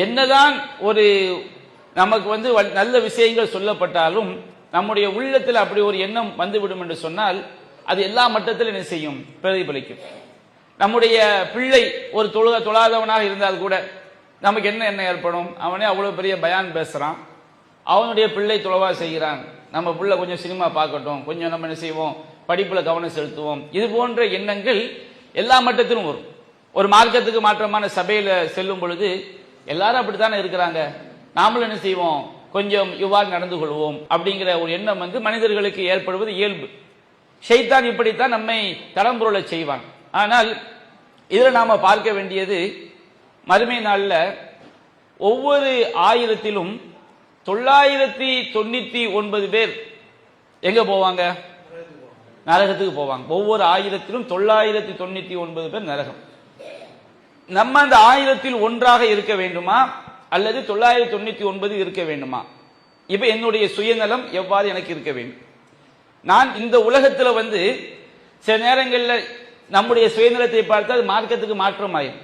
என்னதான் ஒரு நமக்கு நல்ல விஷயங்கள் சொல்லப்பட்டாலும் நம்முடைய உள்ளத்தில் அப்படி ஒரு எண்ணம் வந்துவிடும் என்று சொன்னால் அது எல்லா மட்டத்திலும் என்ன செய்யும், பிரதிபலிக்கும். நம்முடைய பிள்ளை ஒரு தொழாதவனாக இருந்தால் கூட நமக்கு என்ன ஏற்படும், அவனே அவ்வளவு பெரிய பயான் பேசுறான், அவனுடைய பிள்ளை தொழவா செய்கிறான், நம்ம பிள்ளை கொஞ்சம் சினிமா பார்க்கட்டும், கொஞ்சம் நம்ம என்ன செய்வோம், படிப்புல கவனம் செலுத்துவோம். இது போன்ற எண்ணங்கள் எல்லா மட்டத்திலும் வரும். ஒரு மார்க்கத்துக்கு மாற்றமான சபையில செல்லும் பொழுது எல்லாரும் அப்படித்தானே இருக்கிறாங்க, நாமளும் என்ன செய்வோம், கொஞ்சம் இவ்வாறு நடந்து கொள்வோம் அப்படிங்கிற ஒரு எண்ணம் மனிதர்களுக்கு ஏற்படுவது இயல்பு. ஷைத்தான் இப்படித்தான் நம்மை தடம்புரள செய்வான். ஆனால் இதுல நாம பார்க்க வேண்டியது, மறுமை நாள்ல ஒவ்வொரு 1000த்திலும் 999 பேர் எங்க போவாங்க, நரகத்துக்கு போவாங்க. ஒவ்வொரு 1000த்திலும் 999 பேர் நரகம். நம்ம அந்த 1000ல் ஒன்றாக இருக்க வேண்டுமா அல்லது 999 இருக்க வேண்டுமா? இப்ப என்னுடைய சுயநலம் எவ்வாறு எனக்கு இருக்க வேண்டும்? நான் இந்த உலகத்துல சில நேரங்களில் நம்முடைய சுயநலத்தை பார்த்தால் மார்க்கத்துக்கு மாற்றமாயும்.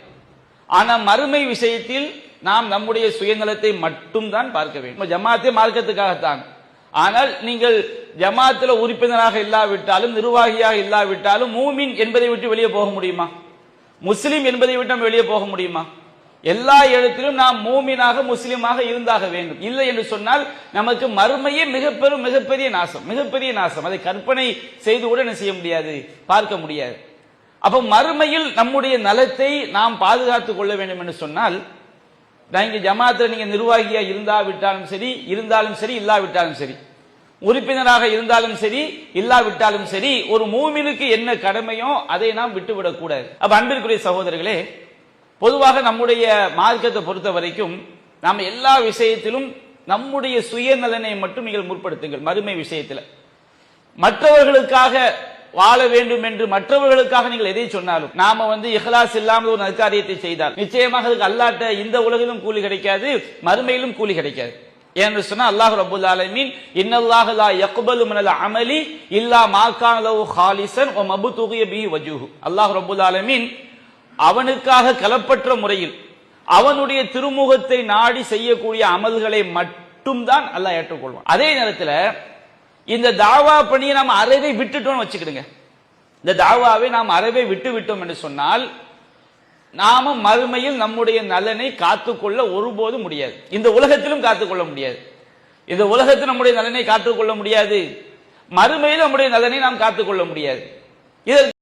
ஆனா மறுமை விஷயத்தில் நாம் நம்முடைய சுயநலத்தை மட்டும் தான் பார்க்க வேண்டும். ஜமாத்தே மார்க்கத்துக்காகத்தான். ஆனால் நீங்கள் ஜமாத்துல உறுப்பினராக இல்லாவிட்டாலும் நிர்வாகியாக இல்லாவிட்டாலும் மூமின் என்பதை விட்டு வெளியே போக முடியுமா? முஸ்லிம் என்பதை விட்டு நம்ம வெளியே போக முடியுமா? எல்லா இடத்திலும் நாம் மூமினாக முஸ்லிமாக இருந்தாக வேண்டும். இல்லை என்று சொன்னால் நமக்கு மறுமையே மிகப்பெரிய நாசம். அதை கற்பனை செய்து கூட என்ன செய்ய முடியாது, பார்க்க முடியாது. அப்ப மறுமையில் நம்முடைய நலத்தை நாம் பாதுகாத்துக் கொள்ள வேண்டும் என்று சொன்னால், இங்க ஜமாத்துல நீங்க நிர்வாகியா இருந்தாலும் சரி இல்லாவிட்டாலும் சரி, உறுப்பினராக இருந்தாலும் சரி இல்லாவிட்டாலும் சரி, ஒரு மூமினுக்கு என்ன கடமையோ அதை நாம் விட்டுவிடக் கூடாது. அப்ப அன்பிற்குரிய சகோதரர்களே, பொதுவாக நம்முடைய மார்க்கத்தை பொறுத்த வரைக்கும் நாம் எல்லா விஷயத்திலும் நம்முடைய சுயநலனை மட்டும் நீங்கள் முற்படுத்துங்கள். மறுமை விஷயத்தில் மற்றவர்களுக்காக வாழ வேண்டும் என்று மற்றவர்களுக்காக நீங்கள் எதை சொன்னாலும், நாம இஹ்லாஸ் இல்லாமல் ஒரு நற்காரியத்தை செய்தால் நிச்சயமாக அதுக்கு அல்லாஹ்ட்ட இந்த உலகிலும் கூலி கிடைக்காது, மறுமையிலும் கூலி கிடைக்காது. என்று சொன்னா அல்லாஹ் ரப்பல் ஆலமீன் இன்னல்லாஹ லா யக்பலு மினல் அமலி இல்லா மா கான லஹு ஹாலிஸன் வ மப்துகிய பிஹி வஜ்ஹு. அல்லாஹ் ரப்பல் ஆலமீன் அவனுக்காக கலப்பற்ற முறையில் அவனுடைய திருமுகத்தை நாடி செய்யக்கூடிய அமல்களை மட்டும்தான் அல்லாஹ் ஏற்றுக்கொள்வான். அதே நேரத்தில் இந்த தாவா பணியை நாம் அறவே விட்டுட்டோம்னு வச்சுக்கிடுங்க. இந்த தாவாவை நாம் அறவே விட்டோம் என்று சொன்னால் நாம மறுமையில் நம்முடைய நலனை காத்துக்கொள்ள ஒருபோதும் முடியாது. இந்த உலகத்திலும் காத்துக்கொள்ள முடியாது. இந்த உலகத்தில் நம்முடைய நலனை காத்துக்கொள்ள முடியாது, மறுமையில் நம்முடைய நலனை நாம் காத்துக்கொள்ள முடியாது.